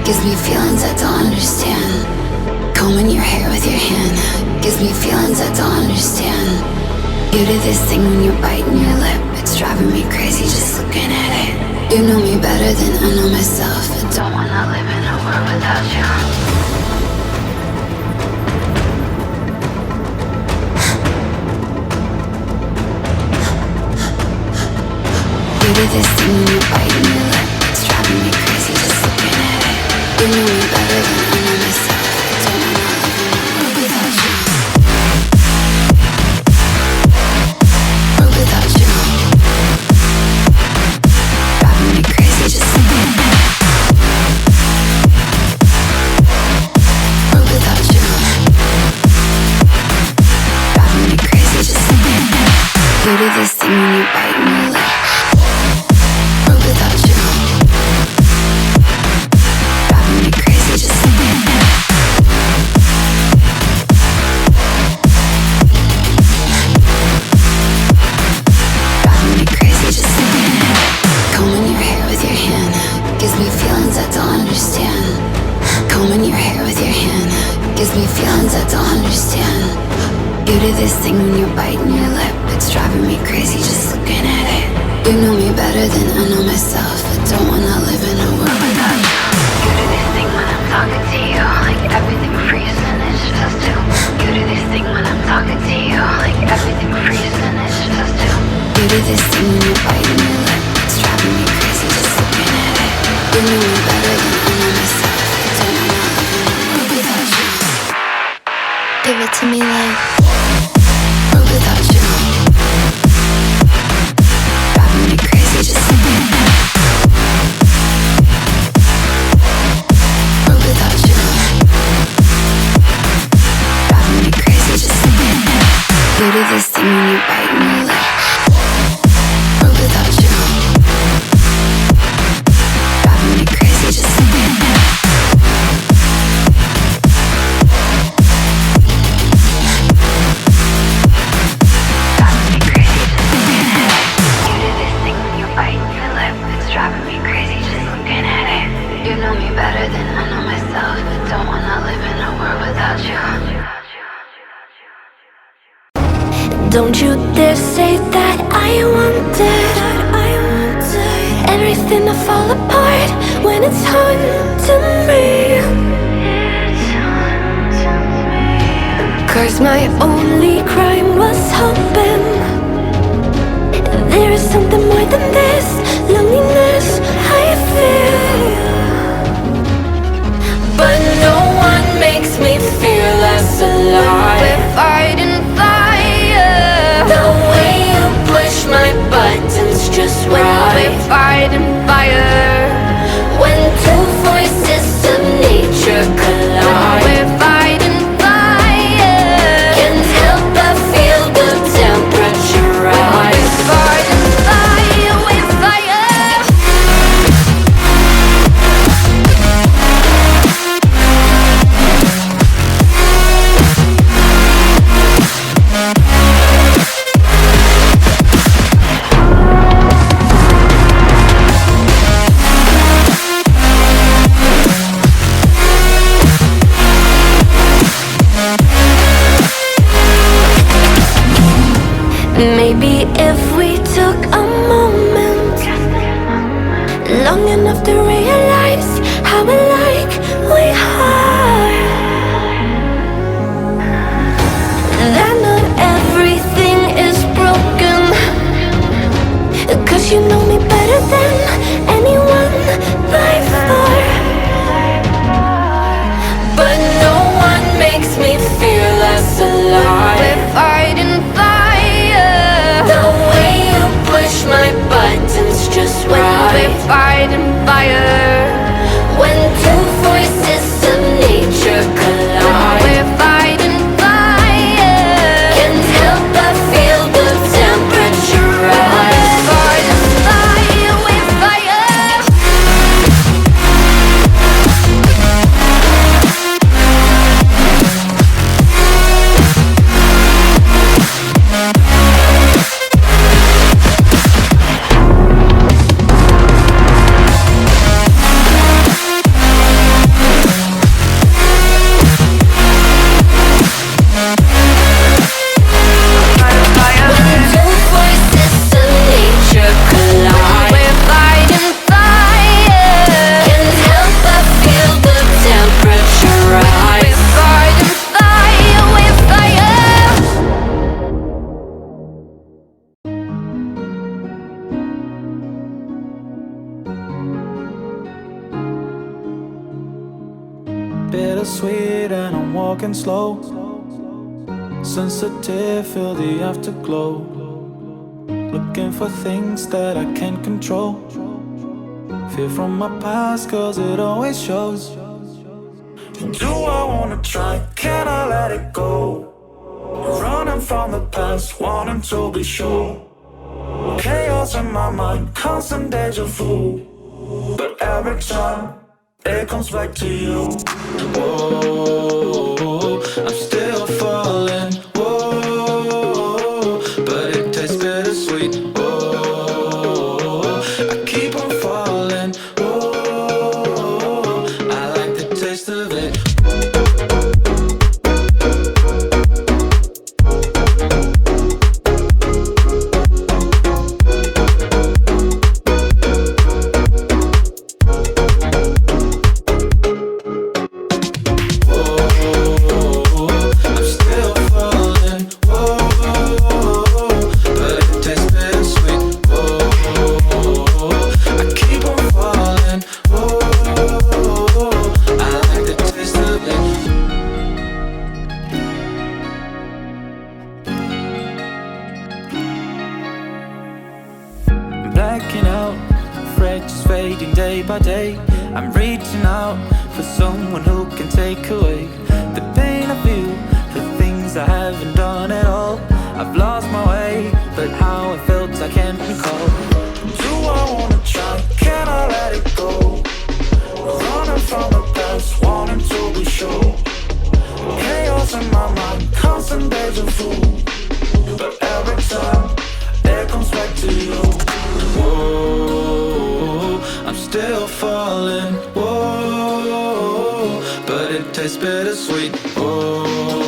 gives me feelings I don't understand. Combing your hair with your hand gives me feelings I don't understand. You do this thing when you're biting your lip, it's driving me crazy just looking at it. You know me better than I know myself. I don't wanna live in a world without you. You do this thing when you're biting your lip, it's driving me crazy just looking at it. You know me better than I know myself. I don't wanna live in a world without you. World without you. Driving me crazy just looking at it. World without you. Driving me crazy just looking at it. You do this thing when you're biting your lip. Without you, driving me crazy just looking at it. Driving me crazy just looking at it. Combing your hair with your hand gives me feelings I don't understand. Combing your hair with your hand gives me feelings I don't understand. You do this thing when you're biting your lip, it's driving me crazy just looking at it. You know me better than I know myself. I don't wanna live in a world without you. You do this thing when I'm talking to you, like everything freezes and it's just two. You do this thing when I'm talking to you, like everything freezes and it's just two. You do this thing when you're biting your lip, it's driving me crazy just looking at it. You know me better than I know myself. I don't wanna live in a world without you. Give it to me like world without you. Driving me crazy just looking at it. World without you. Driving me crazy just looking at it. You do this thing when you're biting your lip. World without you. Driving me crazy just looking at it. Driving me crazy just looking at it. You know me better than I know myself. I don't wanna live in a world without you. Don't you dare say that I wanted everything to fall apart when it's haunting me. 'Cause my only crime was hoping there is something more than this loneliness I feel. But no one makes me feel less alive. We're fighting fire. The way you push my buttons just right. We're fighting fire. When two voices of nature collide. We're fighting fire. Can't help but feel the temperature rise. We're fighting fire. We're fire. Maybe if we took a moment long enough to realize how alike we are, that not everything is broken. 'Cause you know me better than anyone by far. But no one makes me feel less alive. We're fighting fire. The way you push my buttons just right. We're fighting fire. When two voices of nature collide. We're fighting fire. Can't help but feel the temperature rise. We're fighting fire. We're fire. bittersweet and I'm walking slow. Sensitive, feel the afterglow. Looking for things that I can't control. Fear from my past, cause it always shows. Do I wanna try? Can I let it go? Running from the past, wanting to be sure. Chaos in my mind, constant deja vu. But every time, it comes back to you. Whoa, I'm still falling. Whoa, but it tastes bittersweet. Whoa, I keep on falling. Whoa, I like the taste of it. Blacking out, fret just fading day by day. I'm reaching out for someone who can take away the pain I feel, the things I haven't done at all. I've lost my way, but how I felt I can't recall. Do I wanna try? Can I let it go? Running from the past, wanting to be sure. Chaos in my mind, constant deja vu. But every time, it comes back to you. Whoa, I'm still falling. Whoa, but it tastes bittersweet. Whoa.